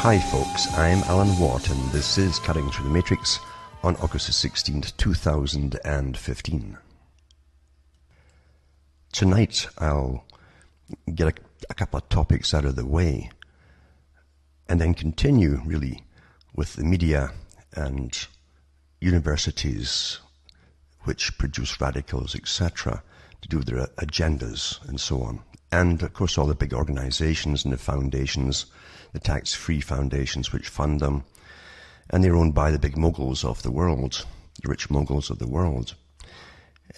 Hi folks, I'm Alan Watt and this is Cutting Through the Matrix on August the 16th, 2015. Tonight I'll get a couple of topics out of the way and then continue really with the media and universities which produce radicals, etc., to do their agendas and so on. And of course all the big organizations and the foundations, the tax-free foundations which fund them, and they're owned by the big moguls of the world, the rich moguls of the world.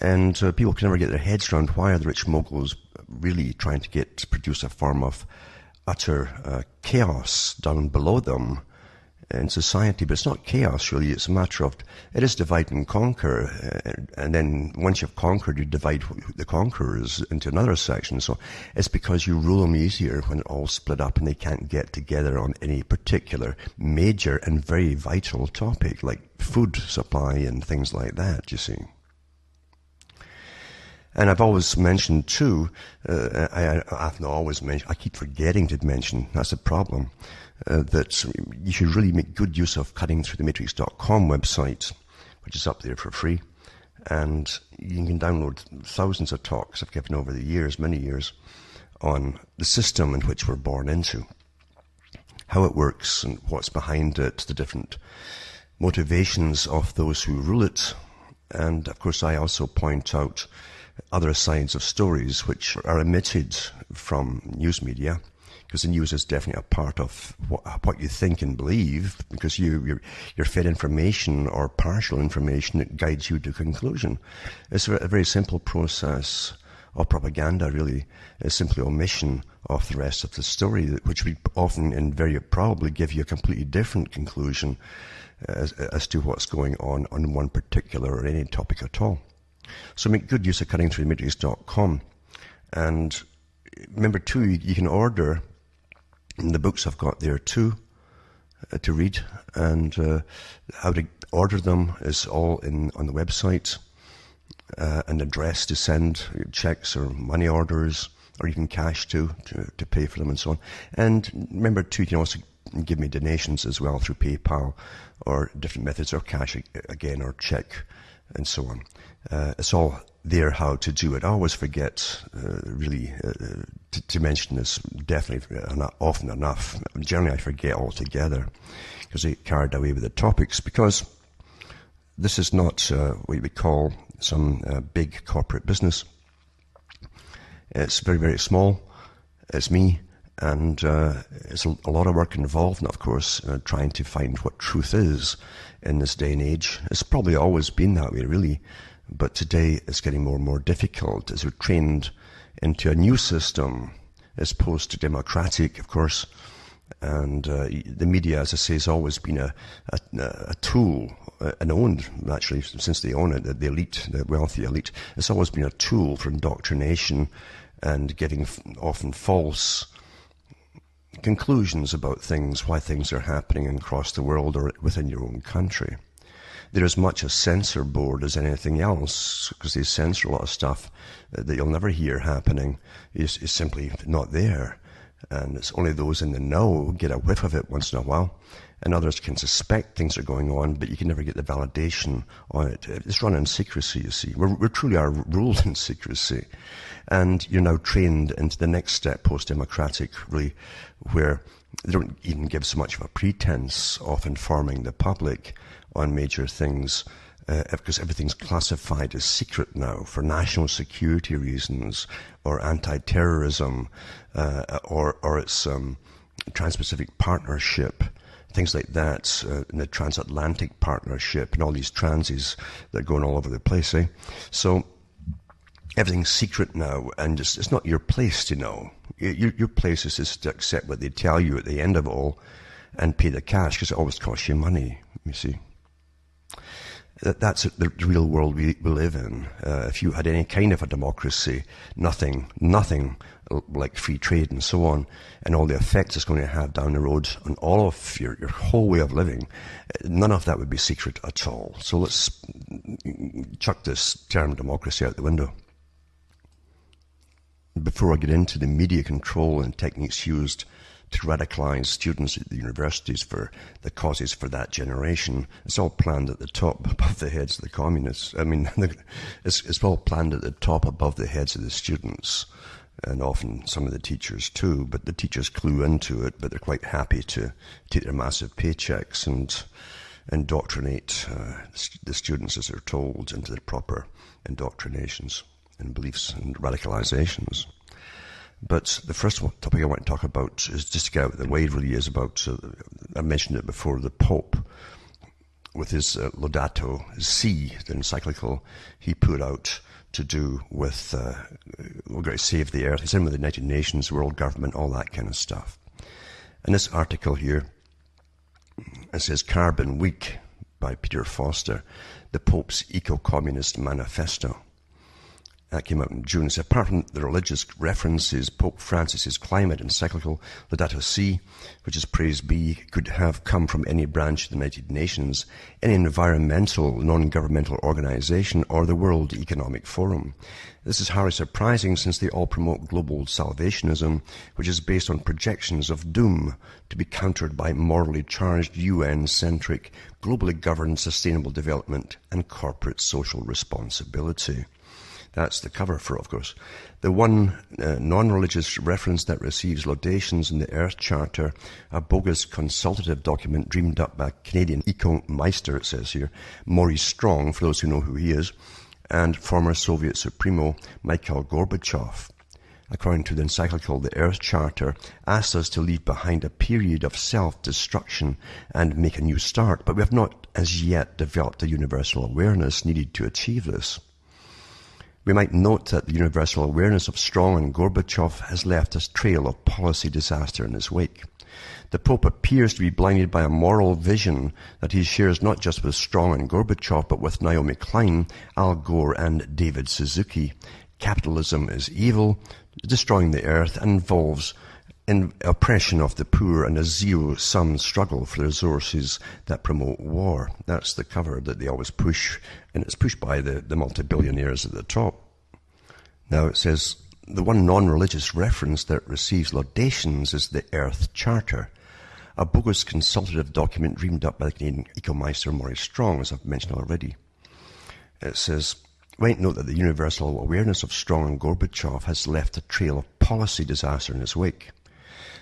And people can never get their heads around why are the rich moguls really trying to produce a form of utter chaos down below them in society. But it's not chaos really, it's a matter of, it is divide and conquer, and then once you've conquered, you divide the conquerors into another section. So it's because you rule them easier when it all split up and they can't get together on any particular major and very vital topic like food supply and things like that, you see. And I've always mentioned too, I've not always mentioned, I keep forgetting to mention, that's a problem, that you should really make good use of cuttingthroughthematrix.com website, which is up there for free. And you can download thousands of talks I've given over the years, many years, on the system in which we're born into, how it works and what's behind it, the different motivations of those who rule it. And of course I also point out other sides of stories which are omitted from news media, because the news is definitely a part of what you think and believe, because you're fed information or partial information that guides you to conclusion. It's a very simple process of propaganda, really. It's simply omission of the rest of the story, which would often and very probably give you a completely different conclusion as to what's going on one particular or any topic at all. So make good use of cuttingthroughthematrix.com. And remember too, you can order the books I've got there too, to read, and how to order them is all on the website, an address to send checks or money orders, or even cash to pay for them and so on. And remember too, you can also give me donations as well through PayPal or different methods, or cash again, or check, and so on. It's all there how to do it. I always forget really to mention this, definitely not often enough. Generally I forget altogether because I get carried away with the topics, because this is not what you would call some big corporate business. It's very, very small. It's me, and it's a lot of work involved, and of course trying to find what truth is in this day and age. It's probably always been that way really, but today it's getting more and more difficult as we're trained into a new system as opposed to democratic, of course. And the media, as I say, has always been a tool, and owned, actually, since they own it, the elite, the wealthy elite, it's always been a tool for indoctrination and getting often false conclusions about things, why things are happening across the world or within your own country. They're as much a censor board as anything else, because they censor a lot of stuff that you'll never hear happening is simply not there. And it's only those in the know get a whiff of it once in a while, and others can suspect things are going on, but you can never get the validation on it. It's run in secrecy, you see. We truly are ruled in secrecy. And you're now trained into the next step, post-democratic, really, where they don't even give so much of a pretense of informing the public on major things, because everything's classified as secret now for national security reasons, or anti-terrorism, or it's Trans-Pacific Partnership, things like that, and the Transatlantic Partnership, and all these transies that are going all over the place, eh? So everything's secret now, and it's not your place to know. Your place is just to accept what they tell you at the end of it all and pay the cash, because it always costs you money, you see. That's the real world we live in. If you had any kind of a democracy, nothing like free trade and so on, and all the effects it's going to have down the road on all of your whole way of living, none of that would be secret at all. So let's chuck this term democracy out the window. Before I get into the media control and techniques used to radicalize students at the universities for the causes for that generation. It's all planned at the top above the heads of the communists. I mean, it's all planned at the top above the heads of the students, and often some of the teachers too. But the teachers clue into it, but they're quite happy to take their massive paychecks and indoctrinate the students as they're told into the proper indoctrinations and beliefs and radicalizations. But the first topic I want to talk about is just to get out of the way, really, is about, I mentioned it before, the Pope with his Laudato Si, the encyclical he put out to do with, we're going to save the earth. He's in with the United Nations, world government, all that kind of stuff. And this article here, it says Carbon Week by Peter Foster, the Pope's Eco-Communist Manifesto. That came out in June. So apart from the religious references, Pope Francis's climate encyclical, Laudato Si, which is praise be, could have come from any branch of the United Nations, any environmental, non-governmental organization, or the World Economic Forum. This is hardly surprising since they all promote global salvationism, which is based on projections of doom to be countered by morally charged, UN-centric, globally governed sustainable development and corporate social responsibility. That's the cover for it, of course. The one non-religious reference that receives laudations in the Earth Charter, a bogus consultative document dreamed up by Canadian eco-meister, it says here, Maurice Strong, for those who know who he is, and former Soviet Supremo Mikhail Gorbachev. According to the encyclical, the Earth Charter asks us to leave behind a period of self-destruction and make a new start, but we have not as yet developed the universal awareness needed to achieve this. We might note that the universal awareness of Strong and Gorbachev has left a trail of policy disaster in its wake. The Pope appears to be blinded by a moral vision that he shares not just with Strong and Gorbachev, but with Naomi Klein, Al Gore, and David Suzuki. Capitalism is evil, destroying the earth, and involves oppression of the poor and a zero-sum struggle for the resources that promote war. That's the cover that they always push, and it's pushed by the multi-billionaires at the top. Now it says, the one non-religious reference that receives laudations is the Earth Charter, a bogus consultative document dreamed up by the Canadian eco-meister Maurice Strong, as I've mentioned already. It says, we might note that the universal awareness of Strong and Gorbachev has left a trail of policy disaster in its wake.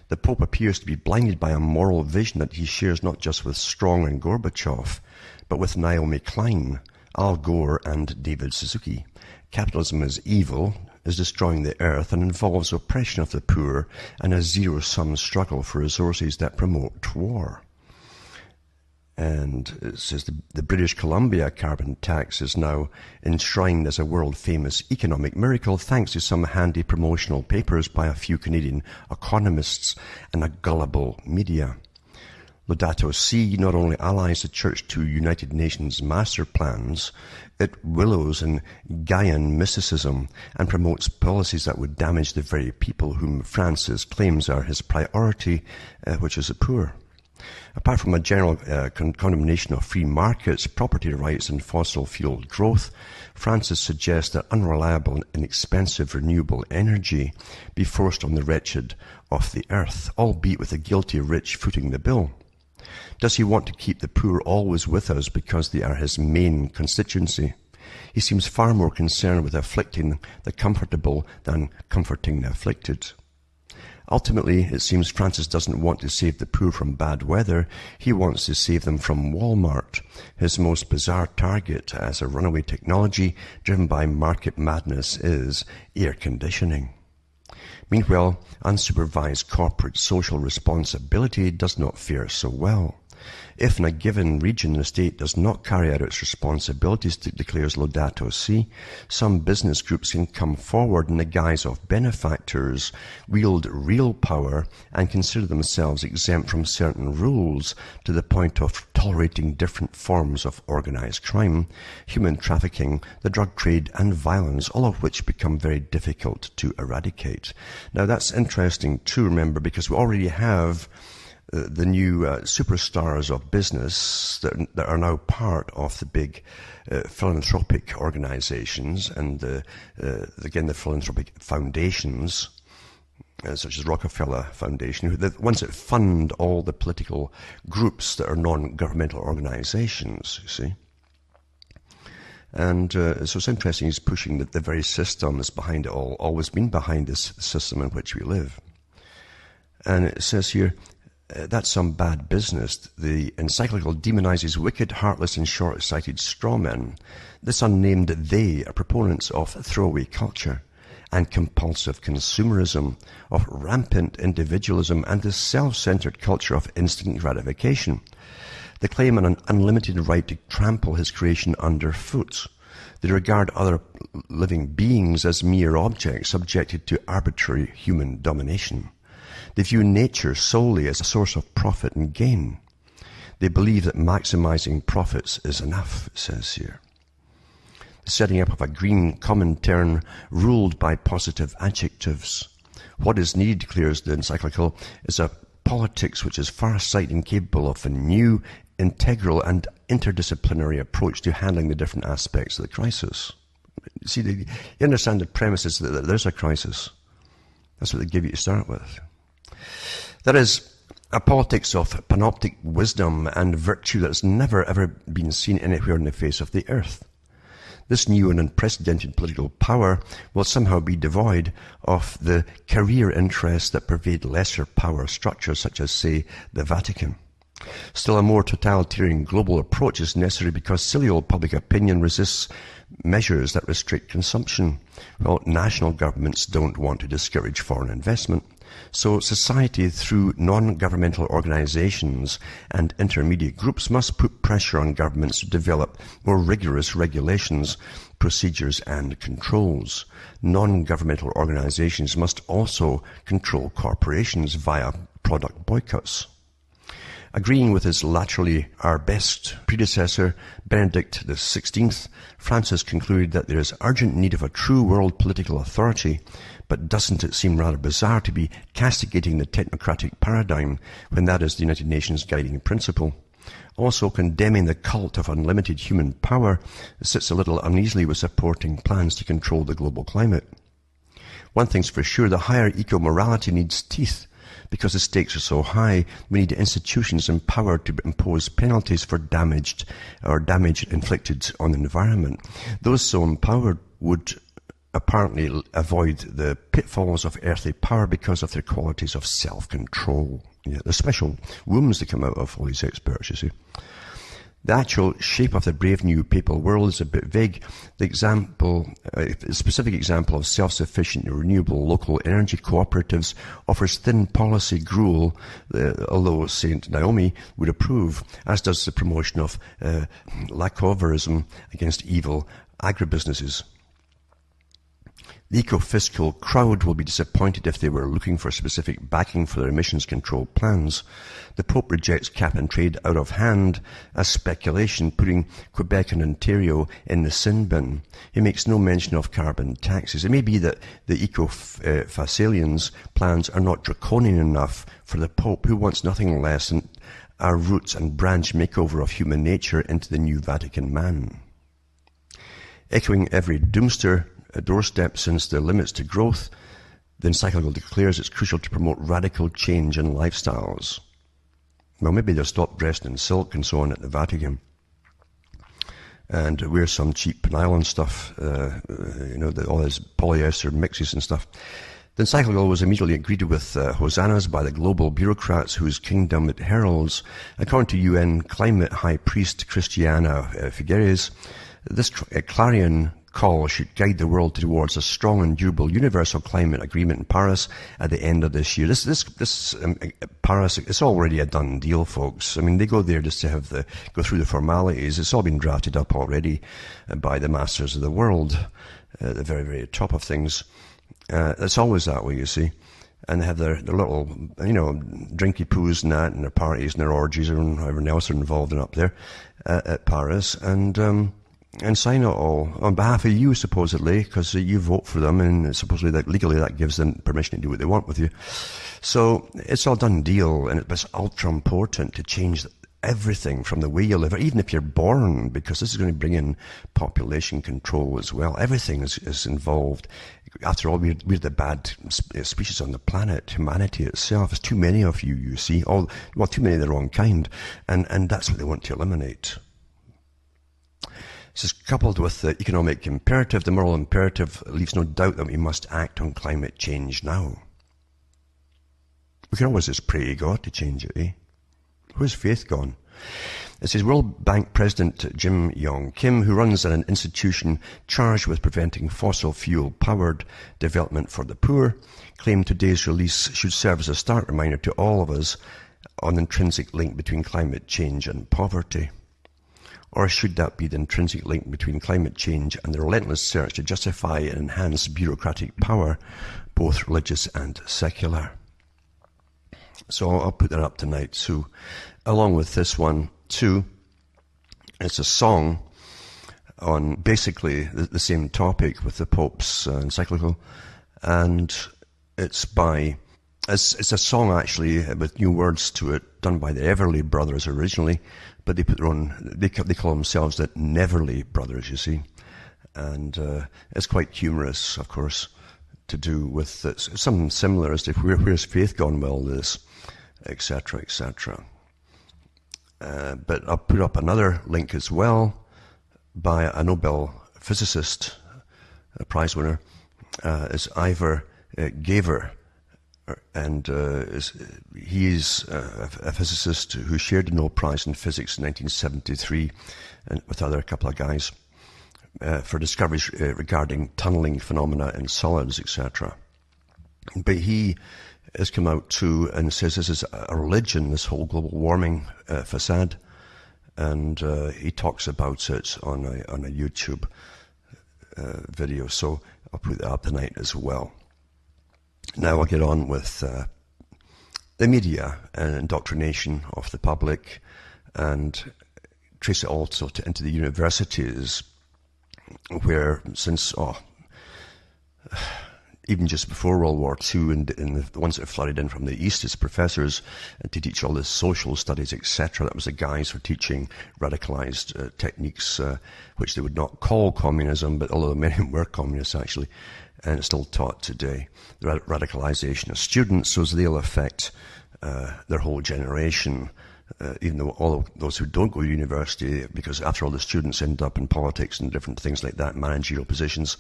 The Pope appears to be blinded by a moral vision that he shares not just with Strong and Gorbachev, but with Naomi Klein, Al Gore, and David Suzuki. Capitalism is evil, is destroying the earth, and involves oppression of the poor and a zero-sum struggle for resources that promote war. And it says the British Columbia carbon tax is now enshrined as a world-famous economic miracle thanks to some handy promotional papers by a few Canadian economists and a gullible media. Laudato Si not only allies the Church to United Nations master plans, it willows in Gaian mysticism and promotes policies that would damage the very people whom Francis claims are his priority, which is the poor. Apart from a general condemnation of free markets, property rights and fossil-fueled growth, Francis suggests that unreliable and inexpensive renewable energy be forced on the wretched of the earth, albeit with the guilty rich footing the bill. Does he want to keep the poor always with us because they are his main constituency? He seems far more concerned with afflicting the comfortable than comforting the afflicted. Ultimately, it seems Francis doesn't want to save the poor from bad weather. He wants to save them from Walmart, his most bizarre target as a runaway technology driven by market madness is air conditioning. Meanwhile, unsupervised corporate social responsibility does not fare so well. If in a given region the state does not carry out its responsibilities, declares Laudato Si, some business groups can come forward in the guise of benefactors, wield real power, and consider themselves exempt from certain rules to the point of tolerating different forms of organized crime, human trafficking, the drug trade, and violence, all of which become very difficult to eradicate. Now that's interesting too, remember, because we already have the new superstars of business that are now part of the big philanthropic organizations and again the philanthropic foundations such as Rockefeller Foundation, the ones that fund all the political groups that are non-governmental organizations, you see. And so it's interesting, he's pushing the very system that's behind it all, always been behind this system in which we live. And it says here, that's some bad business. The encyclical demonizes wicked, heartless, and short-sighted strawmen. This unnamed they are proponents of throwaway culture and compulsive consumerism, of rampant individualism, and the self-centered culture of instant gratification. They claim an unlimited right to trample his creation underfoot. They regard other living beings as mere objects subjected to arbitrary human domination. They view nature solely as a source of profit and gain. They believe that maximizing profits is enough, it says here. The setting up of a green Comintern ruled by positive adjectives. What is needed, declares the encyclical, is a politics which is far-sighted and capable of a new, integral and interdisciplinary approach to handling the different aspects of the crisis. See, you understand the premise is that there's a crisis. That's what they give you to start with. That is a politics of panoptic wisdom and virtue that has never ever been seen anywhere on the face of the earth. This new and unprecedented political power will somehow be devoid of the career interests that pervade lesser power structures such as, say, the Vatican. Still, a more totalitarian global approach is necessary because silly old public opinion resists measures that restrict consumption. Well, national governments don't want to discourage foreign investment. So society, through non-governmental organizations and intermediate groups, must put pressure on governments to develop more rigorous regulations, procedures and controls. Non-governmental organizations must also control corporations via product boycotts. Agreeing with his laterally arabesque predecessor, Benedict XVI, Francis concluded that there is urgent need of a true world political authority, but doesn't it seem rather bizarre to be castigating the technocratic paradigm when that is the United Nations guiding principle? Also, condemning the cult of unlimited human power sits a little uneasily with supporting plans to control the global climate. One thing's for sure, the higher eco-morality needs teeth. Because the stakes are so high, we need institutions empowered to impose penalties for damage inflicted on the environment. Those so empowered would apparently avoid the pitfalls of earthly power because of their qualities of self-control. Yeah, the special wombs that come out of all these experts, you see. The actual shape of the brave new papal world is a bit vague. A specific example of self-sufficient and renewable local energy cooperatives offers thin policy gruel, although St. Naomi would approve, as does the promotion of lacovalism against evil agribusinesses. The eco-fiscal crowd will be disappointed if they were looking for specific backing for their emissions control plans. The Pope rejects cap and trade out of hand as speculation, putting Quebec and Ontario in the sin bin. He makes no mention of carbon taxes. It may be that the eco-Fasalians' plans are not draconian enough for the Pope, who wants nothing less than a roots and branch makeover of human nature into the new Vatican man. Echoing every doomster doorstep since the limits to growth, the encyclical declares it's crucial to promote radical change in lifestyles. Well, maybe they'll stop dressing in silk and so on at the Vatican and wear some cheap nylon stuff, all this polyester mixes and stuff. The encyclical was immediately greeted with hosannas by the global bureaucrats whose kingdom it heralds. According to UN climate high priest Christiana Figueres, this clarion call should guide the world towards a strong and durable universal climate agreement in Paris at the end of this year. Paris, it's already a done deal, folks. I mean, they go there just to go through the formalities. It's all been drafted up already by the masters of the world, at the very, very top of things. It's always that way, you see. And they have their little, drinky poos and that, and their parties and their orgies and whatever else they're involved in up there at Paris. And sign it all on behalf of you, supposedly, because you vote for them, and supposedly that legally that gives them permission to do what they want with you. So it's all done deal, and it's ultra important to change everything from the way you live, or even if you're born, because this is going to bring in population control as well. Everything is involved. After all, we're the bad species on the planet, humanity itself. There's too many of you, you see. Too many of the wrong kind. And that's what they want to eliminate. This is coupled with the economic imperative. The moral imperative leaves no doubt that we must act on climate change now. We can always just pray to God to change it, eh? Where's faith gone? It says World Bank President Jim Yong Kim, who runs an institution charged with preventing fossil fuel-powered development for the poor, claimed today's release should serve as a stark reminder to all of us on the intrinsic link between climate change and poverty. Or should that be the intrinsic link between climate change and the relentless search to justify and enhance bureaucratic power, both religious and secular? So I'll put that up tonight. So along with this one too, it's a song on basically the same topic with the Pope's encyclical, and it's a song actually with new words to it, done by the Everly Brothers originally, but they put their own, they call themselves the Neverly Brothers, you see, and it's quite humorous, of course, to do with something similar as to where's faith gone, well, this, etc., etc. But I'll put up another link as well by a Nobel physicist, a prize winner, is Ivar Gever, and he's a physicist who shared the Nobel Prize in Physics in 1973 and with a couple of guys for discoveries regarding tunneling phenomena in solids, etc. But he has come out too and says this is a religion, this whole global warming facade, and he talks about it on a YouTube video, so I'll put that up tonight as well. Now I'll get on with the media and indoctrination of the public, and trace it also into the universities, where since even just before World War II, and the ones that flooded in from the East as professors to teach all the social studies, etc. That was the guys for teaching radicalized techniques, which they would not call communism, but although many were communists actually, and it's still taught today. The radicalization of students, so they'll affect their whole generation, even though all of those who don't go to university, because after all the students end up in politics and different things like that, managerial positions,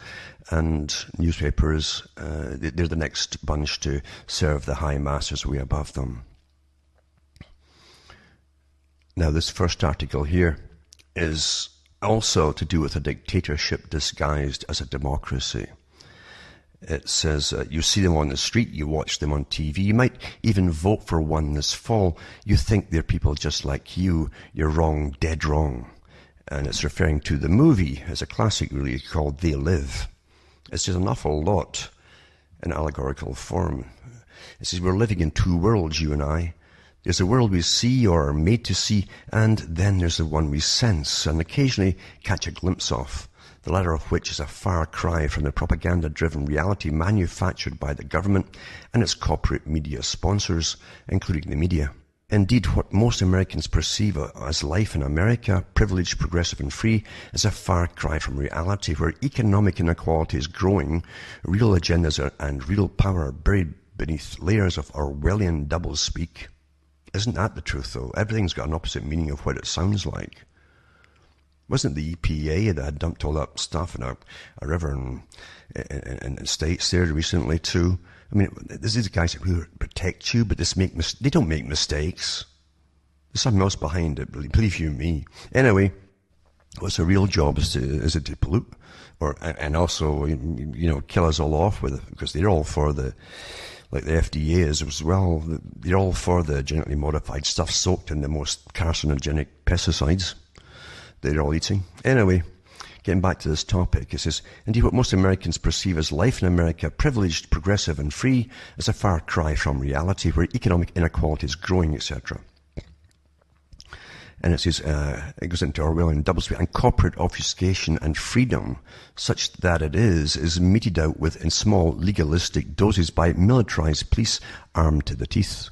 and newspapers, they're the next bunch to serve the high masters way above them. Now this first article here is also to do with a dictatorship disguised as a democracy. It says, you see them on the street, you watch them on TV, you might even vote for one this fall. You think they're people just like you. You're wrong, dead wrong. And it's referring to the movie, as a classic really, called They Live. It's just an awful lot in allegorical form. It says, we're living in two worlds, you and I. There's a world we see or are made to see, and then there's the one we sense and occasionally catch a glimpse of, the latter of which is a far cry from the propaganda-driven reality manufactured by the government and its corporate media sponsors, including the media. Indeed, what most Americans perceive as life in America, privileged, progressive and free, is a far cry from reality, where economic inequality is growing, real agendas and real power are buried beneath layers of Orwellian doublespeak. Isn't that the truth, though? Everything's got an opposite meaning of what it sounds like. Wasn't the EPA that had dumped all that stuff in a river in the States there recently too? I mean, this is the guys that really protect you, but they don't make mistakes. There's something else behind it, believe you me. Anyway, what's the real job is it to pollute, and also kill us all off with it, because they're all for the, like the FDA is as well. They're all for the genetically modified stuff soaked in the most carcinogenic pesticides they're all eating. Anyway, getting back to this topic, it says, indeed what most Americans perceive as life in America, privileged, progressive and free, is a far cry from reality, where economic inequality is growing, etc. And it says, it goes into Orwellian doublespeak, and corporate obfuscation and freedom, such that it is meted out in small legalistic doses by militarized police armed to the teeth.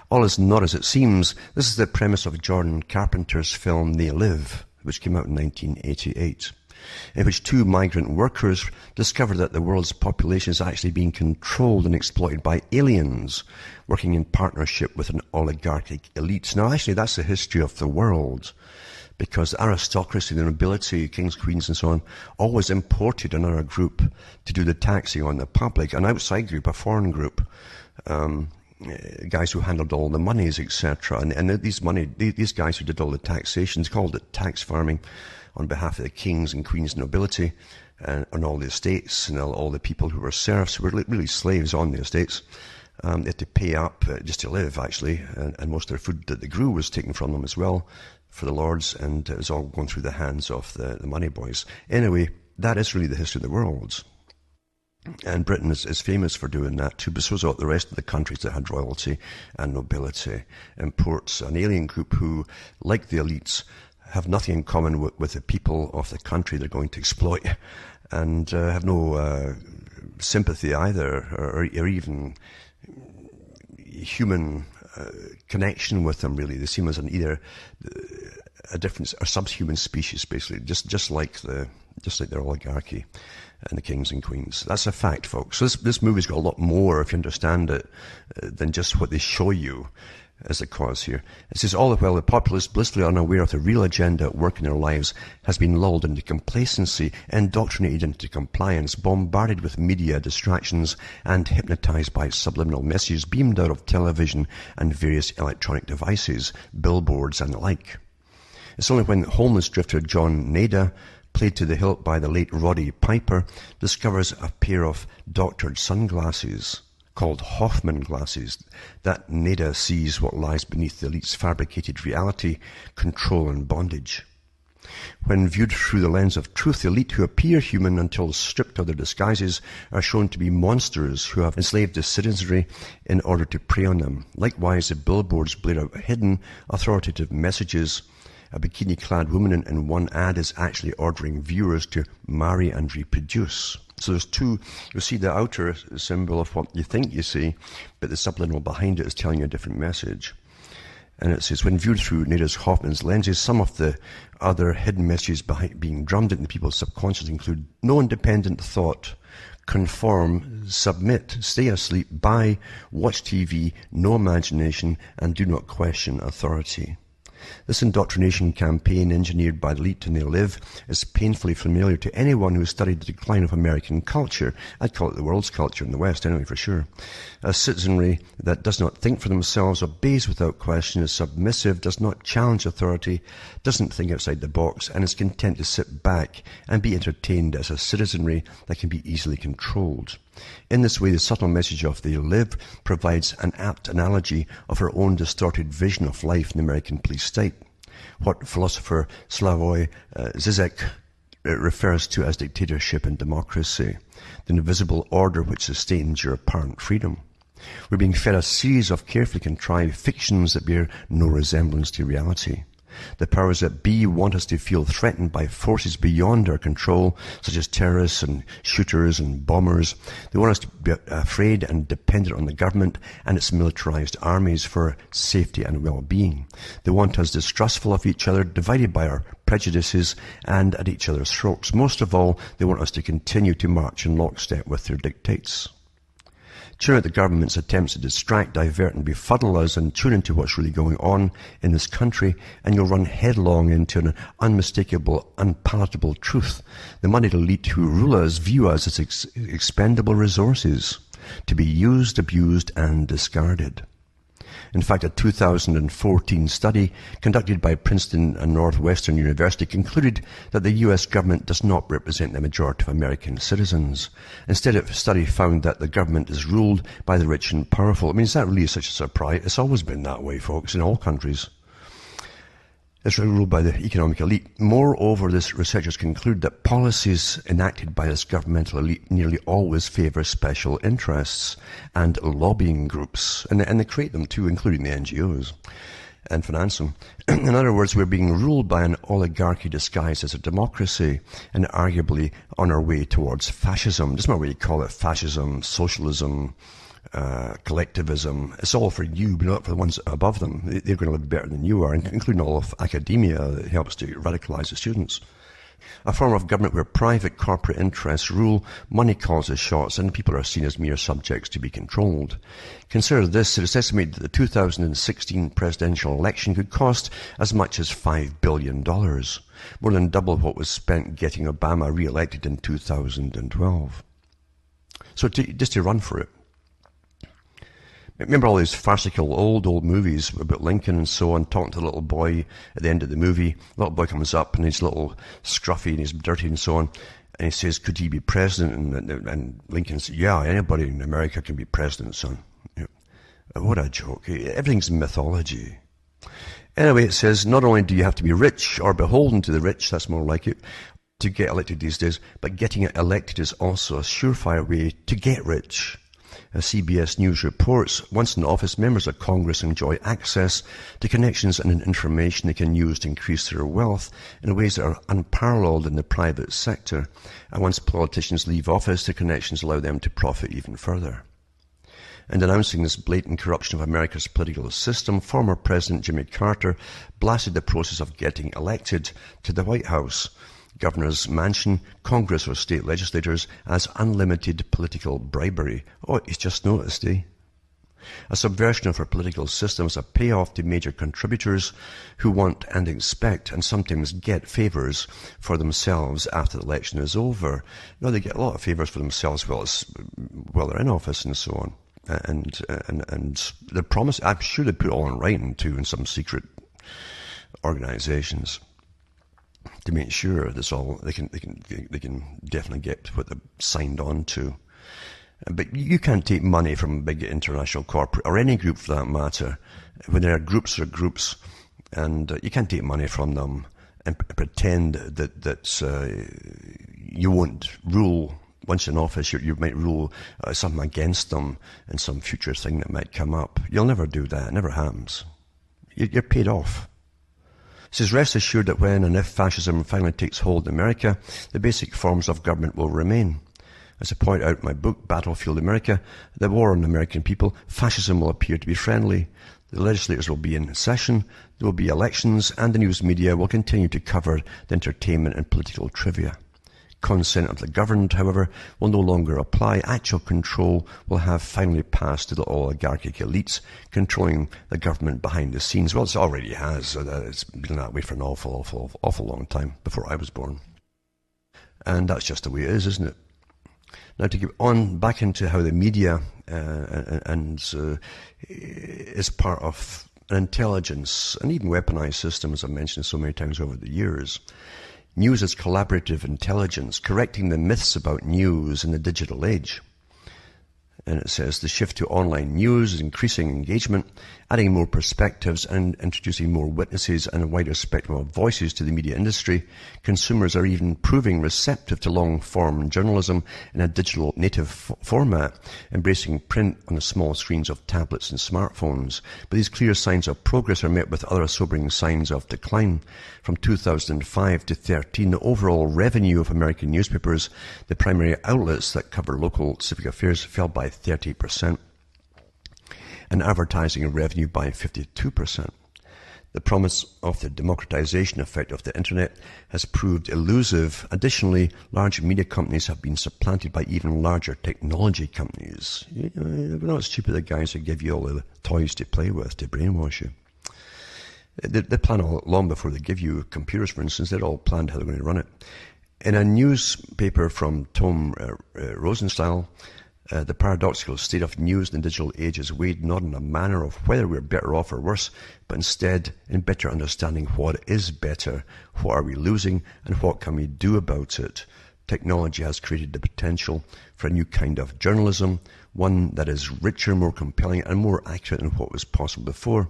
All is not as it seems. This is the premise of John Carpenter's film They Live, which came out in 1988, in which two migrant workers discover that the world's population is actually being controlled and exploited by aliens working in partnership with an oligarchic elite. Now, actually, that's the history of the world, because the aristocracy, the nobility, kings, queens, and so on, always imported another group to do the taxing on the public, an outside group, a foreign group, guys who handled all the monies, etc. And these guys who did all the taxations called it tax farming on behalf of the kings and queens and nobility and all the estates and all the people who were serfs, who were really slaves on the estates. They had to pay up just to live, actually, and most of their food that they grew was taken from them as well for the lords, and it was all going through the hands of the money boys. Anyway, that is really the history of the world. And Britain is famous for doing that too, but so is all the rest of the countries that had royalty and nobility. Imports an alien group who, like the elites, have nothing in common with the people of the country they're going to exploit, and have no sympathy either, or even human connection with them, really. They seem as either a different or subhuman species, basically, just like their oligarchy and the kings and queens. That's a fact, folks. So this movie's got a lot more, if you understand it, than just what they show you as the cause here. It says, all the while the populace, blissfully unaware of the real agenda at work in their lives, has been lulled into complacency, indoctrinated into compliance, bombarded with media distractions, and hypnotized by subliminal messages beamed out of television and various electronic devices, billboards and the like. It's only when homeless drifter John Nada, played to the hilt by the late Roddy Piper, discovers a pair of doctored sunglasses called Hoffman glasses, that Nada sees what lies beneath the elite's fabricated reality, control and bondage. When viewed through the lens of truth, the elite, who appear human until stripped of their disguises, are shown to be monsters who have enslaved the citizenry in order to prey on them. Likewise, the billboards blare out hidden, authoritative messages. A bikini-clad woman in one ad is actually ordering viewers to marry and reproduce. So there's two. You'll see the outer symbol of what you think you see, but the subliminal behind it is telling you a different message. And it says, when viewed through Nada's Hoffman's lenses, some of the other hidden messages being drummed into people's subconscious include no independent thought, conform, submit, stay asleep, buy, watch TV, no imagination, and do not question authority. This indoctrination campaign, engineered by the elite and They Live, is painfully familiar to anyone who has studied the decline of American culture. I'd call it the world's culture in the West, anyway, for sure. A citizenry that does not think for themselves, obeys without question, is submissive, does not challenge authority, doesn't think outside the box, and is content to sit back and be entertained as a citizenry that can be easily controlled. In this way, the subtle message of They Live provides an apt analogy of her own distorted vision of life in the American police state, what philosopher Slavoj Zizek refers to as dictatorship and democracy, the invisible order which sustains your apparent freedom. We're being fed a series of carefully contrived fictions that bear no resemblance to reality. The powers that be want us to feel threatened by forces beyond our control, such as terrorists and shooters and bombers. They want us to be afraid and dependent on the government and its militarized armies for safety and well-being. They want us distrustful of each other, divided by our prejudices, and at each other's throats. Most of all, they want us to continue to march in lockstep with their dictates. Tune out the government's attempts to distract, divert and befuddle us, and tune into what's really going on in this country, and you'll run headlong into an unmistakable, unpalatable truth. The moneyed elite who rule us view us as expendable resources, to be used, abused and discarded. In fact, a 2014 study conducted by Princeton and Northwestern University concluded that the U.S. government does not represent the majority of American citizens. Instead, a study found that the government is ruled by the rich and powerful. I mean, is that really such a surprise? It's always been that way, folks, in all countries. It's ruled by the economic elite. Moreover, this researchers conclude that policies enacted by this governmental elite nearly always favour special interests and lobbying groups. And they create them too, including the NGOs, and finance them. In other words, we're being ruled by an oligarchy disguised as a democracy, and arguably on our way towards fascism. Doesn't matter what you call it, fascism, socialism, collectivism. It's all for you, but not for the ones above them. They're going to live better than you are, including all of academia that helps to radicalize the students. A form of government where private corporate interests rule, money calls the shots, and people are seen as mere subjects to be controlled. Consider this: it is estimated that the 2016 presidential election could cost as much as $5 billion, more than double what was spent getting Obama re-elected in 2012. So just to run for it. Remember all these farcical old movies about Lincoln and so on, talking to the little boy at the end of the movie. The little boy comes up and he's a little scruffy and he's dirty and so on. And he says, could he be president? And Lincoln says, yeah, anybody in America can be president, son. You know, what a joke. Everything's mythology. Anyway, it says, not only do you have to be rich or beholden to the rich, that's more like it, to get elected these days, but getting elected is also a surefire way to get rich. As CBS News reports, once in office, members of Congress enjoy access to connections and information they can use to increase their wealth in ways that are unparalleled in the private sector. And once politicians leave office, their connections allow them to profit even further. In denouncing this blatant corruption of America's political system, former President Jimmy Carter blasted the process of getting elected to the White House, governor's mansion, Congress or state legislators as unlimited political bribery. Oh, he's just noticed, eh? A subversion of our political system is a payoff to major contributors who want and expect and sometimes get favours for themselves after the election is over. No, they get a lot of favours for themselves while they're in office and so on. And the promise, I'm sure they put it all in writing too in some secret organisations, to make sure that's all they can definitely get what they've signed on to. But you can't take money from a big international corporate or any group for that matter. When there are groups, and you can't take money from them and pretend that you won't rule. Once in office, you might rule something against them in some future thing that might come up. You'll never do that. It never happens. You're paid off. It says, rest assured that when and if fascism finally takes hold in America, the basic forms of government will remain. As I point out in my book, Battlefield America, the war on the American people, fascism will appear to be friendly. The legislators will be in session, there will be elections, and the news media will continue to cover the entertainment and political trivia. Consent of the governed, however, will no longer apply. Actual control will have finally passed to the oligarchic elites controlling the government behind the scenes. Well, it already has. It's been that way for an awful long time, before I was born. And that's just the way it is, isn't it? Now to get on back into how the media is part of an intelligence and even weaponized system, as I've mentioned so many times over the years. News is collaborative intelligence, correcting the myths about news in the digital age. And it says the shift to online news is increasing engagement, adding more perspectives and introducing more witnesses and a wider spectrum of voices to the media industry. Consumers are even proving receptive to long-form journalism in a digital native format, embracing print on the small screens of tablets and smartphones. But these clear signs of progress are met with other sobering signs of decline. From 2005 to 2013, the overall revenue of American newspapers, the primary outlets that cover local civic affairs, fell by 30%, and advertising revenue by 52%. The promise of the democratization effect of the internet has proved elusive. Additionally, large media companies have been supplanted by even larger technology companies. We're not stupid, the guys who give you all the toys to play with to brainwash you. They plan all long before they give you computers, for instance. They're all planned how they're going to run it. In a newspaper from Tom Rosenstiel, the paradoxical state of news in the digital age is weighed not in a manner of whether we're better off or worse, but instead in better understanding what is better, what are we losing, and what can we do about it. Technology has created the potential for a new kind of journalism, one that is richer, more compelling, and more accurate than what was possible before.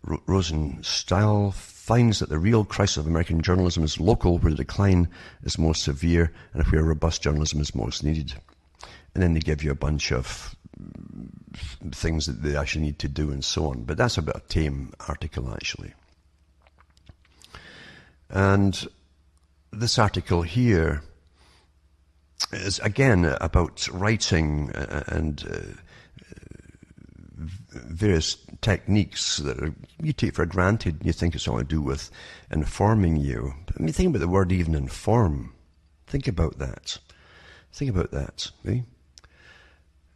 Rosenstiel finds that the real crisis of American journalism is local, where the decline is most severe and where robust journalism is most needed. And then they give you a bunch of things that they actually need to do and so on. But that's a bit of a tame article, actually. And this article here is again about writing and various techniques that you take for granted and you think it's all to do with informing you. I mean, think about the word even inform. Think about that. Think about that. Eh?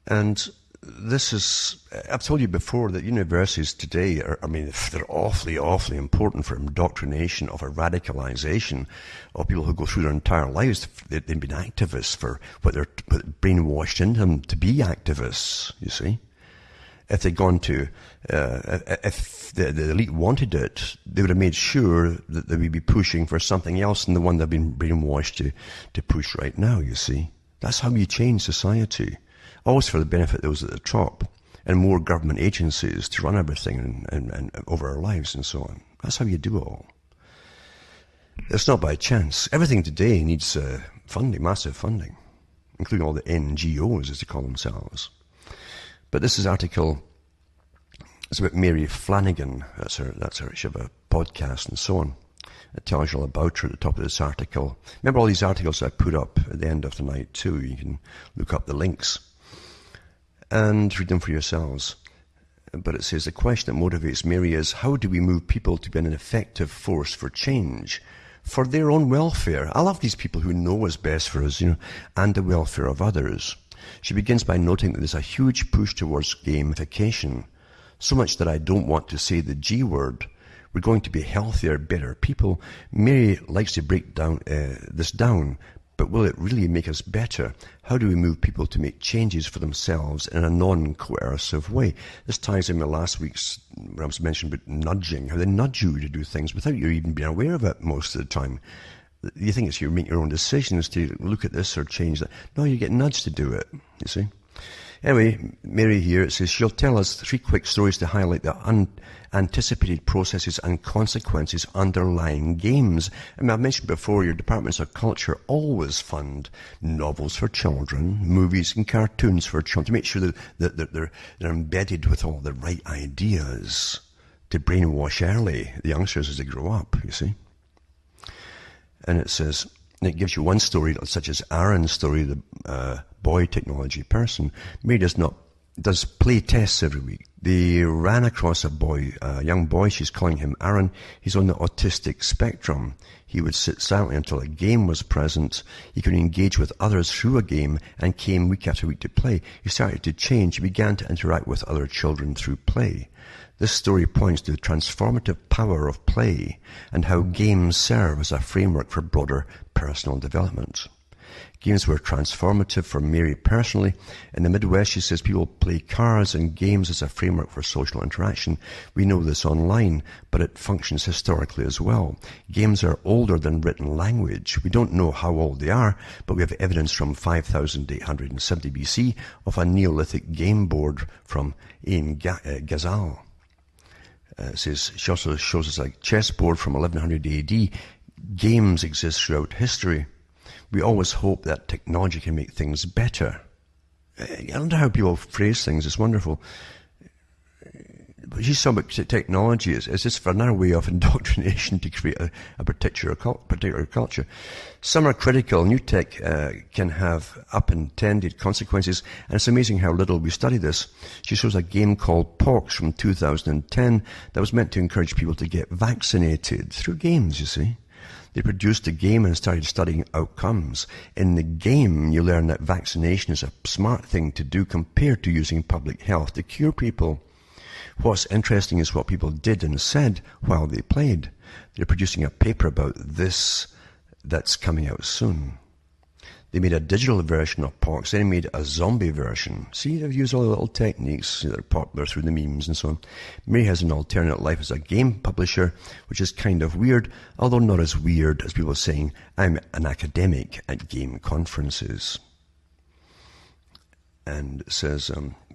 And this is, I've told you before that universities today are, they're awfully, awfully important for indoctrination of a radicalization of people who go through their entire lives. They've been activists for what they're brainwashed into them to be activists, you see. If they'd gone to, if the elite wanted it, they would have made sure that they would be pushing for something else than the one they've been brainwashed to push right now, you see. That's how you change society. Always for the benefit of those at the top, and more government agencies to run everything and over our lives and so on. That's how you do it all. It's not by chance. Everything today needs funding, massive funding, including all the NGOs, as they call themselves. But this is article, it's about Mary Flanagan. That's her. She has a podcast and so on. It tells you all about her at the top of this article. Remember all these articles I put up at the end of the night too. You can look up the links and read them for yourselves. But it says the question that motivates Mary is, how do we move people to be an effective force for change, for their own welfare? I love these people who know what's best for us, and the welfare of others. She begins by noting that there's a huge push towards gamification, so much that I don't want to say the G word. We're going to be healthier, better people. Mary likes to break this down, but will it really make us better? How do we move people to make changes for themselves in a non-coercive way? This ties in with last week's, where I was mentioning about nudging, how they nudge you to do things without you even being aware of it most of the time. You think it's you make your own decisions to look at this or change that. No, you get nudged to do it, you see. Anyway, Mary here, it says she'll tell us 3 quick stories to highlight the unanticipated processes and consequences underlying games. I've mentioned before, your departments of culture always fund novels for children, movies and cartoons for children, to make sure that they're embedded with all the right ideas to brainwash early the youngsters as they grow up, you see. And it says, and it gives you one story, such as Aaron's story, the boy technology person. Mary does play tests every week. They ran across a young boy, she's calling him Aaron. He's on the autistic spectrum. He would sit silently until a game was present. He could engage with others through a game and came week after week to play. He started to change. He began to interact with other children through play. This story points to the transformative power of play and how games serve as a framework for broader personal development. Games were transformative for Mary personally. In the Midwest, she says people play cards and games as a framework for social interaction. We know this online, but it functions historically as well. Games are older than written language. We don't know how old they are, but we have evidence from 5870 BC of a Neolithic game board from Ain Ghazal. It says, she also shows us a chessboard from 1100 AD. Games exist throughout history. We always hope that technology can make things better. I wonder how people phrase things. It's wonderful. But she's talking about technology. Is this for another way of indoctrination to create a particular culture? Some are critical. New tech can have unintended consequences, and it's amazing how little we study this. She shows a game called Pox from 2010 that was meant to encourage people to get vaccinated through games, you see. They produced a game and started studying outcomes. In the game, you learn that vaccination is a smart thing to do compared to using public health to cure people. What's interesting is what people did and said while they played. They're producing a paper about this that's coming out soon. They made a digital version of Pox, then made a zombie version. See, they've used all the little techniques that are popular through the memes and so on. Mary has an alternate life as a game publisher, which is kind of weird, although not as weird as people saying, I'm an academic at game conferences. And it says,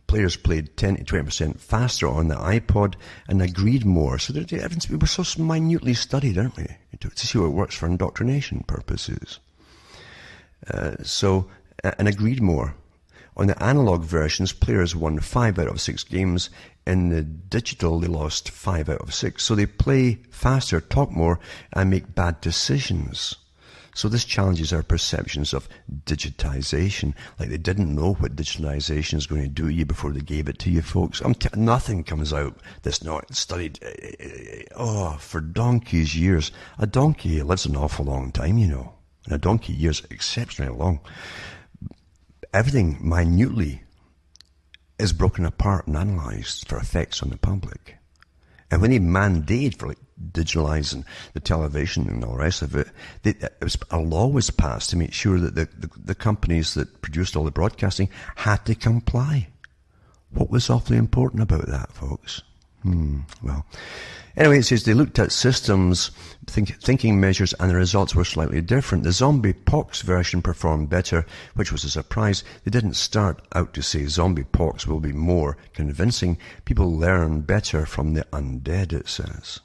players played 10 to 20% faster on the iPod and agreed more. So we were so minutely studied, aren't we, to see how it works for indoctrination purposes. And agreed more. On the analog versions, players won 5 out of 6 games. In the digital, they lost 5 out of 6. So they play faster, talk more, and make bad decisions. So this challenges our perceptions of digitization. Like they didn't know what digitization is going to do to you before they gave it to you, folks. Nothing comes out that's not studied for donkey's years. A donkey lives an awful long time, you know. And a donkey years exceptionally long. Everything minutely is broken apart and analysed for effects on the public. And when they mandated for like digitalising the television and all the rest of it, a law was passed to make sure that the companies that produced all the broadcasting had to comply. What was awfully important about that, folks? Well, anyway, it says they looked at systems, thinking measures, and the results were slightly different. The zombie pox version performed better, which was a surprise. They didn't start out to say zombie pox will be more convincing. People learn better from the undead, it says.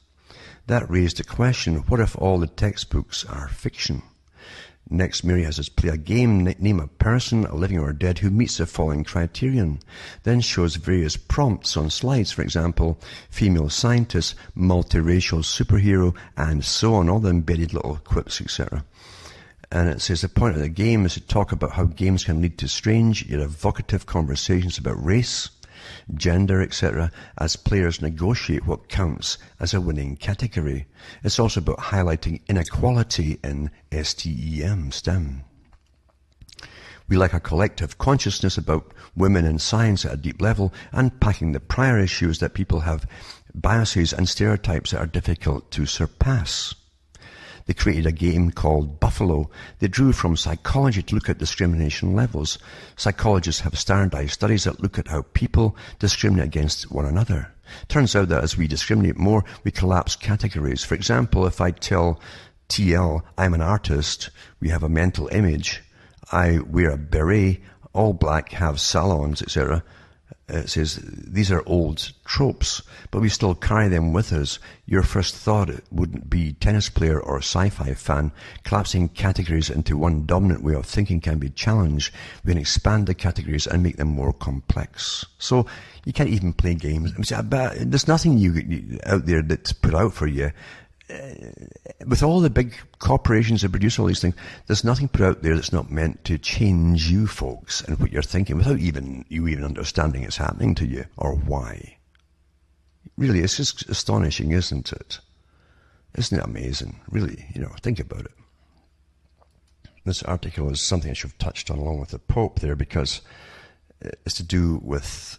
That raised a question, what if all the textbooks are fiction? Next, Mary has us play a game, name a person, a living or dead, who meets the following criterion. Then shows various prompts on slides, for example, female scientist, multiracial superhero, and so on, all the embedded little quips, etc. And it says the point of the game is to talk about how games can lead to strange yet evocative conversations about race, gender, etc., as players negotiate what counts as a winning category. It's also about highlighting inequality in STEM. We like a collective consciousness about women in science at a deep level, unpacking the prior issues that people have biases and stereotypes that are difficult to surpass. They created a game called Buffalo. They drew from psychology to look at discrimination levels. Psychologists have standardized studies that look at how people discriminate against one another. Turns out that as we discriminate more, we collapse categories. For example, if I tell TL I'm an artist, we have a mental image. I wear a beret, all black, have salons, etc. It says these are old tropes, but we still carry them with us. Your first thought wouldn't be tennis player or sci-fi fan. Collapsing categories into one dominant way of thinking can be challenged. We can expand the categories and make them more complex. So you can't even play games. There's nothing out there that's put out for you. With all the big corporations that produce all these things, there's nothing put out there that's not meant to change you folks and what you're thinking without you even understanding it's happening to you or why. Really, it's just astonishing, isn't it? Isn't it amazing? Really, think about it. This article is something I should have touched on along with the Pope there, because it's to do with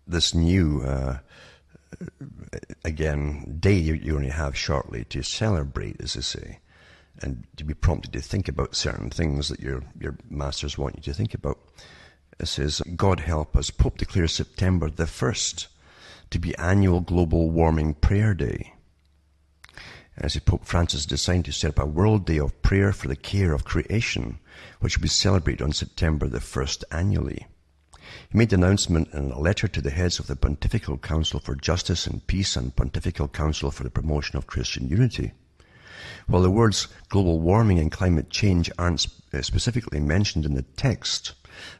this new day you only have shortly to celebrate, as they say, and to be prompted to think about certain things that your masters want you to think about. It says, God help us, Pope declares September the 1st to be annual global warming prayer day. As Pope Francis decided to set up a world day of prayer for the care of creation, which will be celebrated on September the 1st annually. He made the announcement in a letter to the heads of the Pontifical Council for Justice and Peace and Pontifical Council for the Promotion of Christian Unity. While the words global warming and climate change aren't specifically mentioned in the text,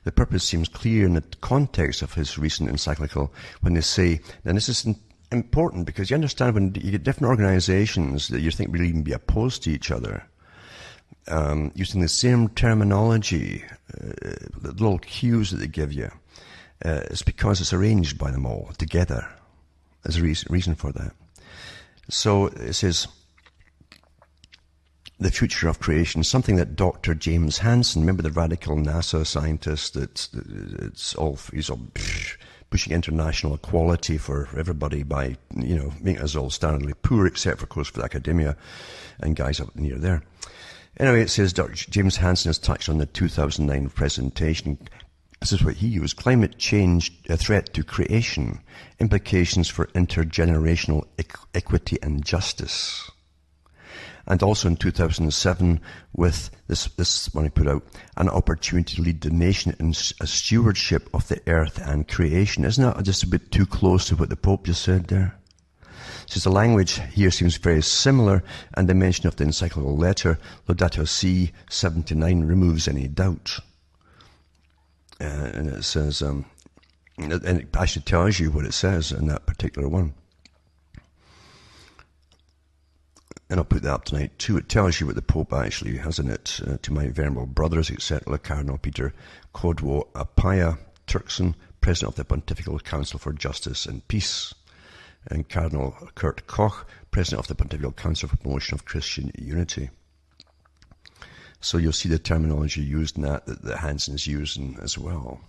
the purpose seems clear in the context of his recent encyclical when they say, and this is important because you understand when you get different organizations that you think will even be opposed to each other, using the same terminology, the little cues that they give you, it's because it's arranged by them all together. There's a reason for that. So it says, the future of creation, something that Dr. James Hansen, remember the radical NASA scientist he's all pushing international equality for everybody by, making us all standardly poor, except for, of course, for academia and guys up near there. Anyway, it says Dr. James Hansen has touched on the 2009 presentation. This is what he used. Climate change, a threat to creation, implications for intergenerational equity and justice. And also in 2007, with this one he put out, an opportunity to lead the nation in a stewardship of the earth and creation. Isn't that just a bit too close to what the Pope just said there? Since the language here seems very similar, and the mention of the encyclical letter, Laudato Si 79, removes any doubt. And it says, and it actually tells you what it says in that particular one. and I'll put that up tonight too. It tells you what the Pope actually has in it. To my venerable brothers, etc., Cardinal Peter Kodwo Apaya Turkson, President of the Pontifical Council for Justice and Peace, and Cardinal Kurt Koch, President of the Pontifical Council for Promotion of Christian Unity. So you'll see the terminology used in that Hansen is using as well.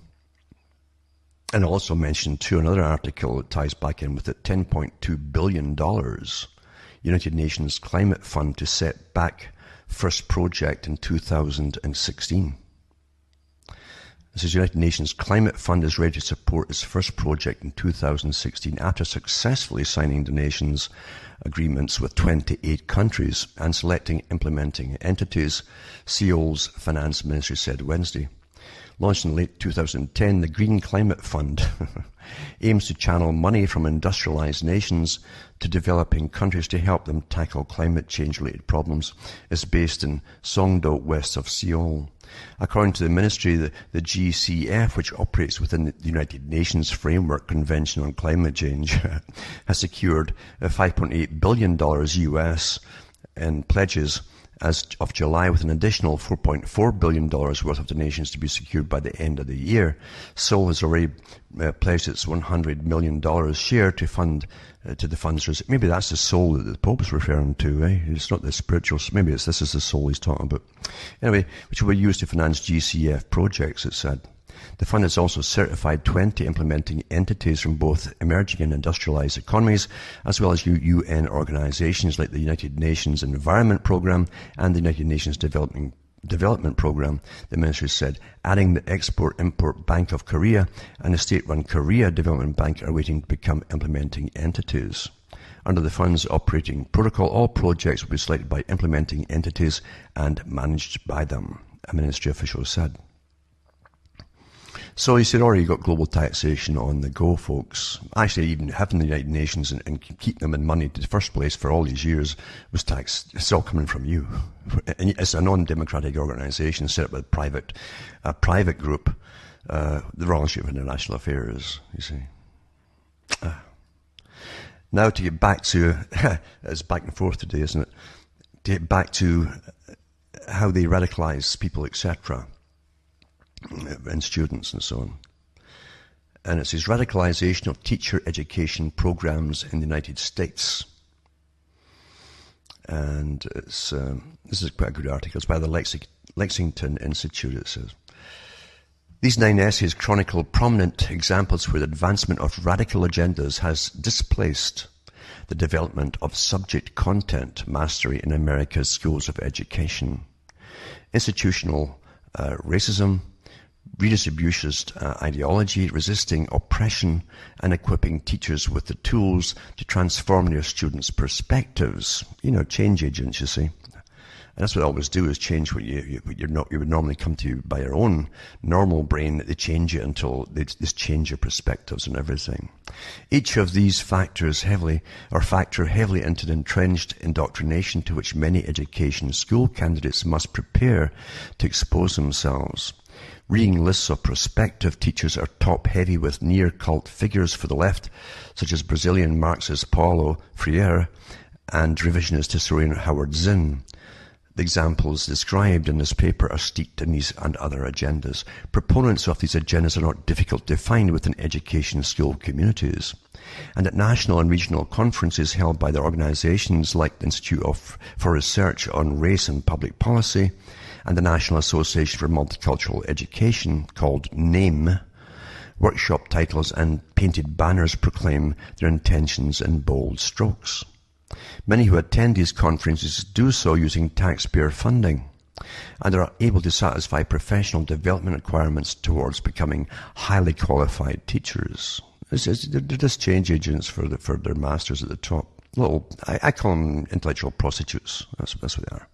And also mentioned too, another article that ties back in with it, $10.2 billion United Nations Climate Fund to set back first project in 2016. This is United Nations Climate Fund is ready to support its first project in 2016 after successfully signing donations agreements with 28 countries and selecting implementing entities, Seoul's finance ministry said Wednesday. Launched in late 2010, the Green Climate Fund aims to channel money from industrialized nations to developing countries to help them tackle climate change-related problems. It's based in Songdo, west of Seoul. According to the ministry, the GCF, which operates within the United Nations Framework Convention on Climate Change, has secured $5.8 billion US in pledges as of July, with an additional $4.4 billion worth of donations to be secured by the end of the year. Seoul has already pledged its $100 million share to fund to the funders. Maybe that's the soul that the Pope is referring to, eh? It's not the spiritual. Maybe this is the soul he's talking about. Anyway, which will be used to finance GCF projects, it said. The fund has also certified 20 implementing entities from both emerging and industrialized economies, as well as UN organizations like the United Nations Environment Programme and the United Nations Development Programme, the ministry said, adding the Export-Import Bank of Korea and the state-run Korea Development Bank are waiting to become implementing entities. Under the fund's operating protocol, all projects will be selected by implementing entities and managed by them, a ministry official said. So he said, already got global taxation on the go, folks. Actually, even having the United Nations and keeping them in money to the first place for all these years was tax. It's all coming from you. And it's a non-democratic organisation set up with a private group, the Royal Institute of International Affairs, you see. Now to get back to, it's back and forth today, isn't it? To get back to how they radicalise people, etc., and students and so on. And it says radicalization of teacher education programs in the United States. And it's this is quite a good article. It's by the Lexington Institute, it says. These 9 essays chronicle prominent examples where the advancement of radical agendas has displaced the development of subject content mastery in America's schools of education. Institutional racism, redistributionist ideology, resisting oppression, and equipping teachers with the tools to transform their students' perspectives. You know, change agents, you see. And that's what I always do, is change what you would normally come to by your own normal brain. They change it until they just change your perspectives and everything. Each of these factor heavily into the entrenched indoctrination to which many education school candidates must prepare to expose themselves. Reading lists of prospective teachers are top-heavy with near-cult figures for the left, such as Brazilian Marxist Paulo Freire and revisionist historian Howard Zinn. The examples described in this paper are steeped in these and other agendas. Proponents of these agendas are not difficult to find within education school communities. And at national and regional conferences held by the organizations like the Institute for Research on Race and Public Policy and the National Association for Multicultural Education, called NAME, workshop titles and painted banners proclaim their intentions in bold strokes. Many who attend these conferences do so using taxpayer funding and are able to satisfy professional development requirements towards becoming highly qualified teachers. They're just change agents for their masters at the top. I call them intellectual prostitutes. That's what they are.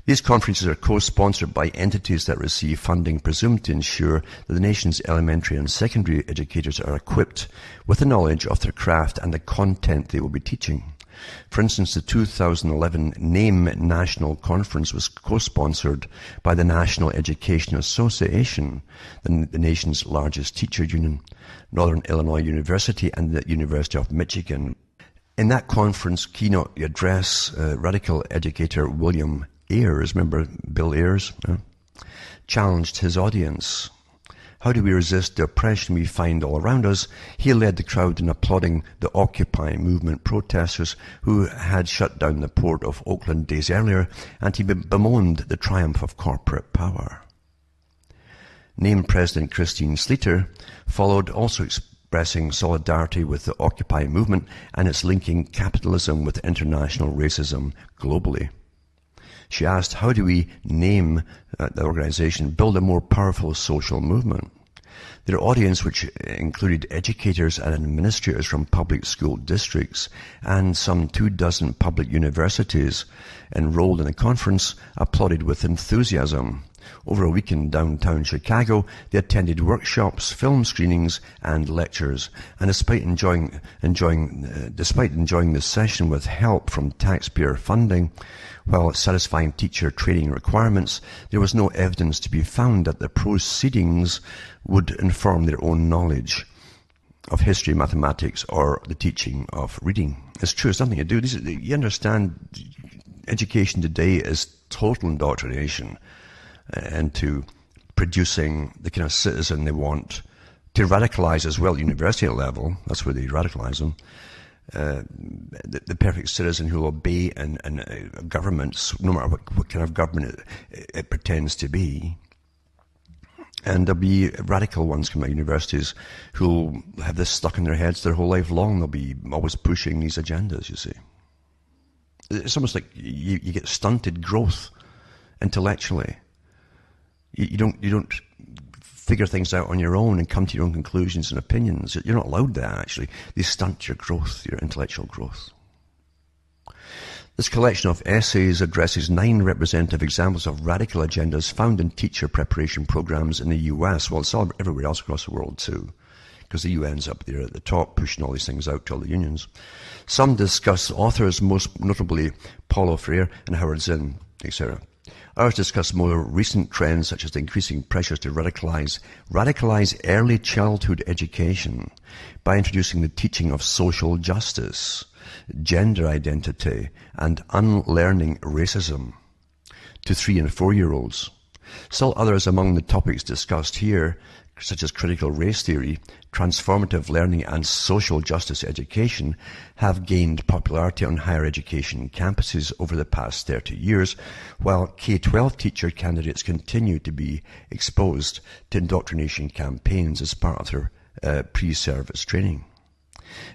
These conferences are co-sponsored by entities that receive funding presumed to ensure that the nation's elementary and secondary educators are equipped with the knowledge of their craft and the content they will be teaching. For instance, the 2011 NAME National Conference was co-sponsored by the National Education Association, the nation's largest teacher union, Northern Illinois University, and the University of Michigan. In that conference keynote address, radical educator William Ayres, remember Bill Ayres, challenged his audience. How do we resist the oppression we find all around us? He led the crowd in applauding the Occupy movement protesters who had shut down the port of Oakland days earlier, and he bemoaned the triumph of corporate power. Named President Christine Sleeter followed, also expressing solidarity with the Occupy movement and its linking capitalism with international racism globally. She asked, how do we name the organization, build a more powerful social movement? Their audience, which included educators and administrators from public school districts and some 24 public universities enrolled in the conference, applauded with enthusiasm. Over a week in downtown Chicago, they attended workshops, film screenings, and lectures. And despite enjoying the session with help from taxpayer funding, while satisfying teacher training requirements, there was no evidence to be found that the proceedings would inform their own knowledge of history, mathematics, or the teaching of reading. It's true, it's nothing to do. You understand, education today is total indoctrination into producing the kind of citizen they want to radicalize as well, university level. That's where they radicalize them. The perfect citizen who will obey governments, no matter what kind of government it pretends to be. And there'll be radical ones coming out of universities who'll have this stuck in their heads their whole life long. They'll be always pushing these agendas, you see. It's almost like you get stunted growth intellectually. You don't figure things out on your own and come to your own conclusions and opinions. You're not allowed that, actually. They stunt your growth, your intellectual growth. This collection of essays addresses 9 representative examples of radical agendas found in teacher preparation programs in the US. Well, it's all everywhere else across the world too, because the UN's up there at the top pushing all these things out to all the unions. Some discuss authors, most notably Paulo Freire and Howard Zinn, etc. Others discuss more recent trends such as the increasing pressures to radicalize early childhood education by introducing the teaching of social justice, gender identity, and unlearning racism to 3- and 4-year-olds. Still others among the topics discussed here, such as critical race theory, transformative learning, and social justice education, have gained popularity on higher education campuses over the past 30 years, while K-12 teacher candidates continue to be exposed to indoctrination campaigns as part of their pre-service training.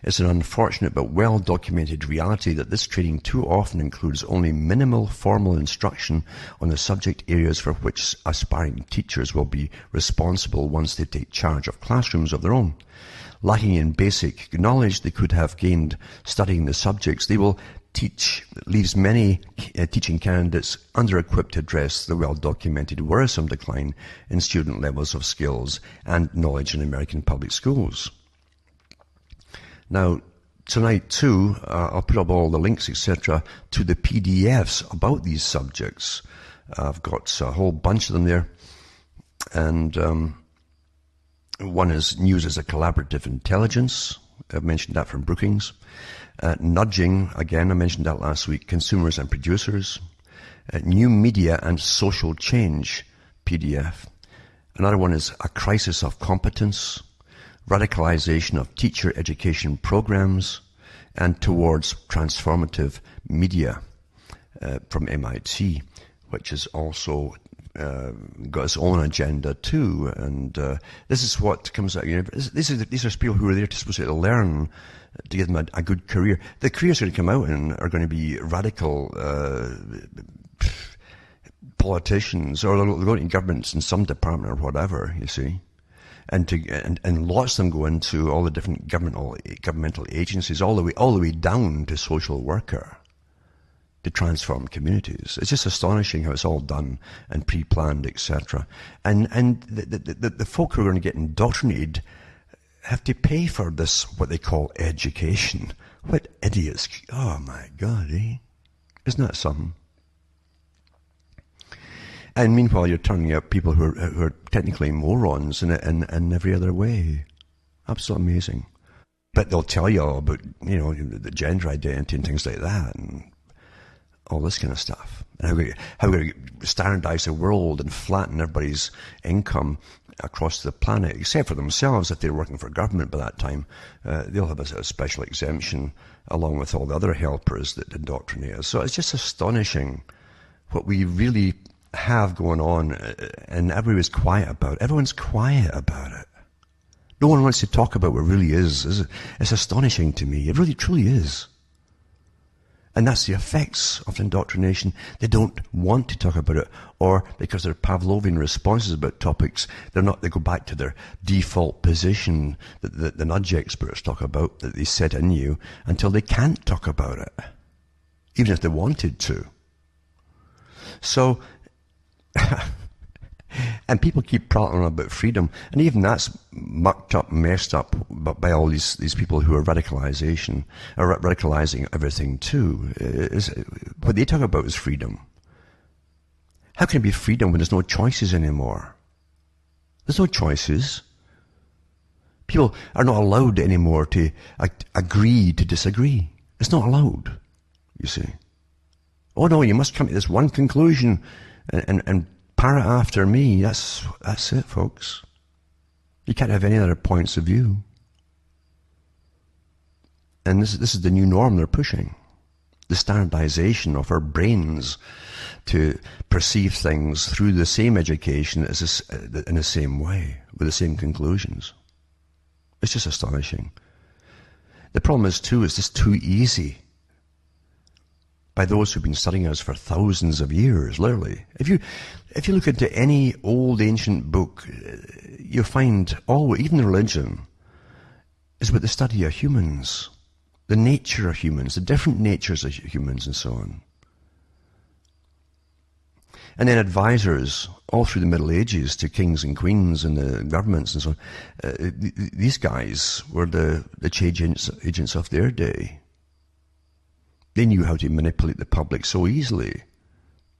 It's an unfortunate but well-documented reality that this training too often includes only minimal formal instruction on the subject areas for which aspiring teachers will be responsible once they take charge of classrooms of their own. Lacking in basic knowledge they could have gained studying the subjects they will teach leaves many teaching candidates under-equipped to address the well-documented worrisome decline in student levels of skills and knowledge in American public schools. Now, tonight too, I'll put up all the links, etc., to the PDFs about these subjects. I've got a whole bunch of them there. And one is News as a Collaborative Intelligence. I've mentioned that from Brookings. Nudging, again, I mentioned that last week. Consumers and Producers. New Media and Social Change, PDF. Another one is A Crisis of Competence. Radicalization of teacher education programs, and Towards Transformative Media from MIT, which has also got its own agenda too. And this is what comes out of university. These are people who are there to learn, to give them a good career. The careers going to come out and are going to be radical politicians, or they'll go into governments in some department or whatever, you see. And lots of them go into all the different governmental agencies, all the way down to social worker, to transform communities. It's just astonishing how it's all done and pre-planned, etc. And the folk who are going to get indoctrinated have to pay for this, what they call education. What idiots! Oh my God, eh? Isn't that something? And meanwhile, you're turning out people who are technically morons in every other way. Absolutely amazing. But they'll tell you all about, the gender identity and things like that, and all this kind of stuff. And how we're going to standardize the world and flatten everybody's income across the planet, except for themselves. If they're working for government by that time, they'll have a special exemption along with all the other helpers that indoctrinate us. So it's just astonishing what we really have going on, and everybody's quiet about it. Everyone's quiet about it. No one wants to talk about what really is. It's astonishing to me. It really, truly is. And that's the effects of indoctrination. They don't want to talk about it, or because they're Pavlovian responses about topics, they go back to their default position that the nudge experts talk about, that they set in you, until they can't talk about it, even if they wanted to. So, and people keep prattling about freedom, and even that's mucked up, messed up by all these people who are radicalizing everything too. What they talk about is freedom. How can it be freedom when there's no choices anymore? There's no choices. People are not allowed anymore to agree to disagree. It's not allowed, you see. Oh no, you must come to this one conclusion and parrot after me. That's it, folks. You can't have any other points of view. And this is the new norm they're pushing. The standardization of our brains to perceive things through the same education in the same way, with the same conclusions. It's just astonishing. The problem is this too easy by those who've been studying us for thousands of years, literally. If you look into any old ancient book, you'll find even religion is about the study of humans, the nature of humans, the different natures of humans, and so on. And then advisors all through the Middle Ages to kings and queens and the governments and so on. These guys were the change agents of their day. They knew how to manipulate the public so easily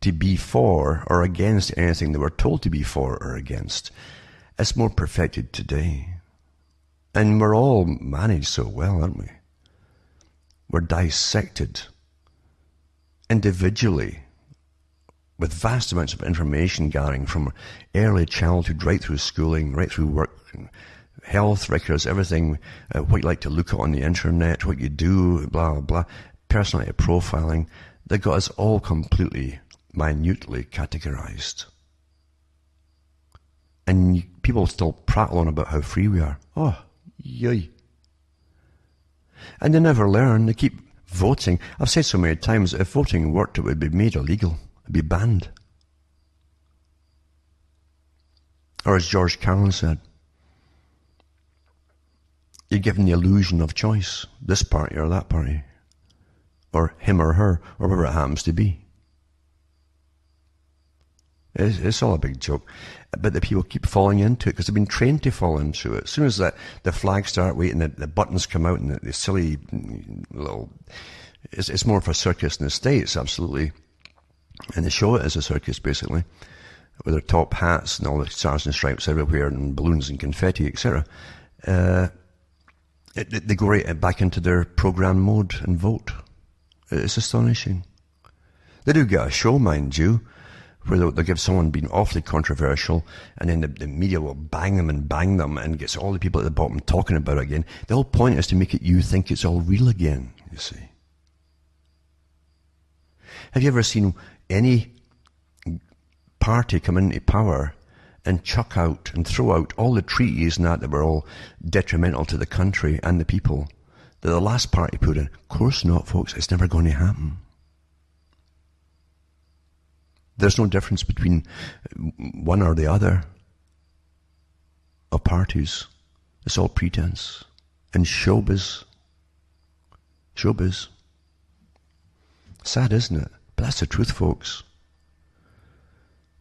to be for or against anything they were told to be for or against. It's more perfected today. And we're all managed so well, aren't we? We're dissected individually with vast amounts of information gathering from early childhood right through schooling, right through work, health records, everything, what you like to look at on the internet, what you do, blah, blah, blah. Personality profiling, they got us all completely, minutely categorized. And people still prattle on about how free we are. Oh, yay. And they never learn. They keep voting. I've said so many times, if voting worked, it would be made illegal. It'd be banned. Or as George Carlin said, you're given the illusion of choice, this party or that party, or him or her, or whatever it happens to be. It's all a big joke. But the people keep falling into it because they've been trained to fall into it. As soon as the flags start waiting, the buttons come out, and the silly little... It's more of a circus in the States, absolutely. And they show it as a circus, basically, with their top hats and all the stars and stripes everywhere and balloons and confetti, etc. They go right back into their program mode and vote. It's astonishing. They do get a show, mind you, where they'll give someone being awfully controversial, and then the media will bang them and gets all the people at the bottom talking about it again. The whole point is to make you think it's all real again, you see. Have you ever seen any party come into power and chuck out and throw out all the treaties and that were all detrimental to the country and the people that the last party put in? Of course not, folks. It's never going to happen. There's no difference between one or the other of parties. It's all pretense and showbiz. Showbiz. Sad, isn't it? But that's the truth, folks.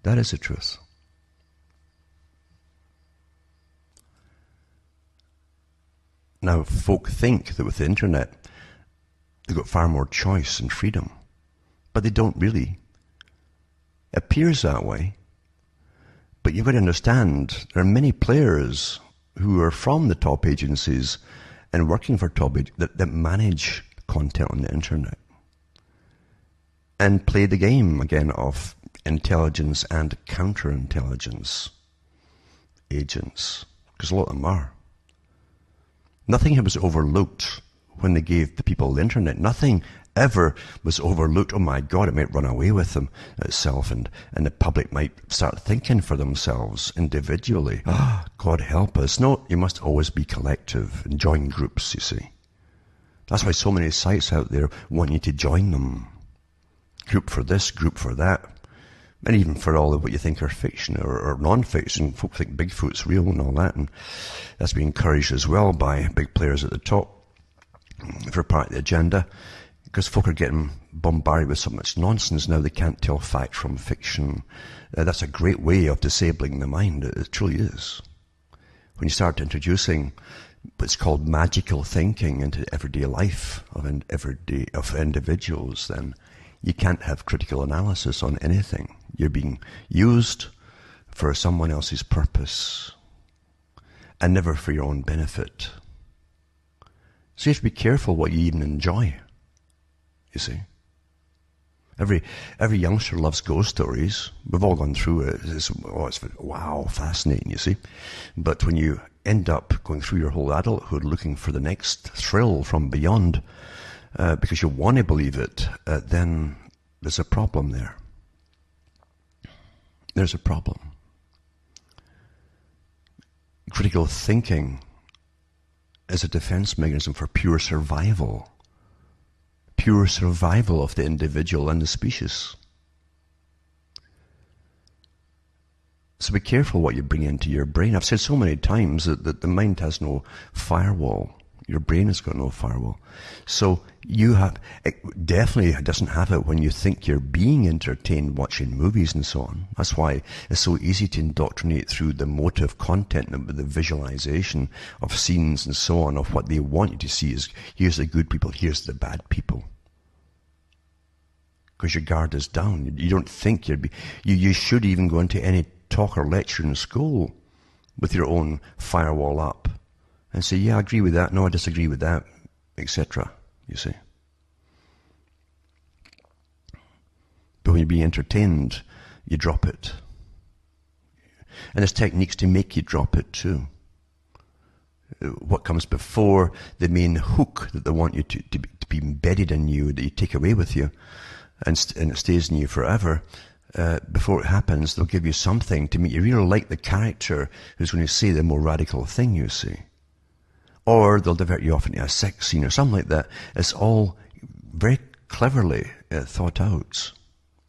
That is the truth. Now, folk think that with the internet, they've got far more choice and freedom. But they don't really. It appears that way. But you've got to understand, there are many players who are from the top agencies and working for Toby that manage content on the internet and play the game again of intelligence and counterintelligence agents, because a lot of them are. Nothing was overlooked when they gave the people the internet. Nothing ever was overlooked. Oh my God, it might run away with them itself, and the public might start thinking for themselves individually. God help us. No, you must always be collective and join groups, you see. That's why so many sites out there want you to join them. Group for this, group for that. And even for all of what you think are fiction or non-fiction. Folk think Bigfoot's real and all that. And that's being encouraged as well by big players at the top for part of the agenda. Because folk are getting bombarded with so much nonsense now they can't tell fact from fiction. That's a great way of disabling the mind. It truly is. When you start introducing what's called magical thinking into everyday life of individuals, then you can't have critical analysis on anything. You're being used for someone else's purpose and never for your own benefit. So you have to be careful what you even enjoy, you see. Every youngster loves ghost stories. We've all gone through it. It's wow, fascinating, you see. But when you end up going through your whole adulthood looking for the next thrill from beyond, because you want to believe it, then there's a problem there. There's a problem. Critical thinking is a defense mechanism for pure survival of the individual and the species. So be careful what you bring into your brain. I've said so many times that the mind has no firewall. Your brain has got no firewall. So it definitely doesn't have it when you think you're being entertained watching movies and so on. That's why it's so easy to indoctrinate through the motive content, the visualization of scenes and so on, of what they want you to see is, here's the good people, here's the bad people. Because your guard is down. You don't think you should even go into any talk or lecture in school with your own firewall up and say, yeah, I agree with that, no, I disagree with that, etc. You see. But when you're being entertained, you drop it. And there's techniques to make you drop it too. What comes before the main hook that they want you to be embedded in you, that you take away with you, and it stays in you forever. Before it happens, they'll give you something to make you really like the character who's going to say the more radical thing, you see. Or they'll divert you off into a sex scene or something like that. It's all very cleverly thought out.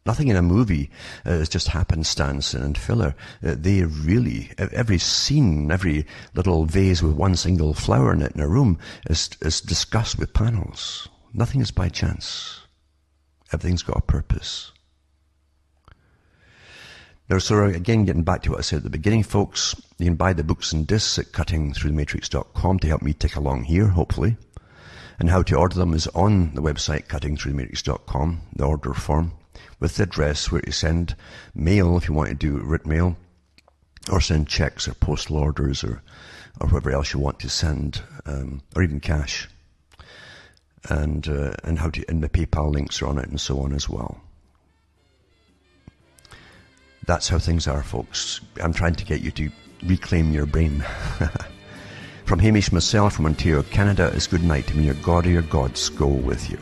Nothing in a movie is just happenstance and filler. They really, every scene, every little vase with one single flower in it in a room is discussed with panels. Nothing is by chance. Everything's got a purpose. Now, so again, getting back to what I said at the beginning, folks, you can buy the books and discs at cuttingthroughthematrix.com to help me tick along here, hopefully. And how to order them is on the website, cuttingthroughthematrix.com, the order form, with the address where to send mail if you want to do written mail, or send checks or postal orders or whatever else you want to send, or even cash. And how to, and the PayPal links are on it and so on as well. That's how things are, folks. I'm trying to get you to reclaim your brain. From Hamish myself from Ontario, Canada, it's good night. May your God or your gods go with you.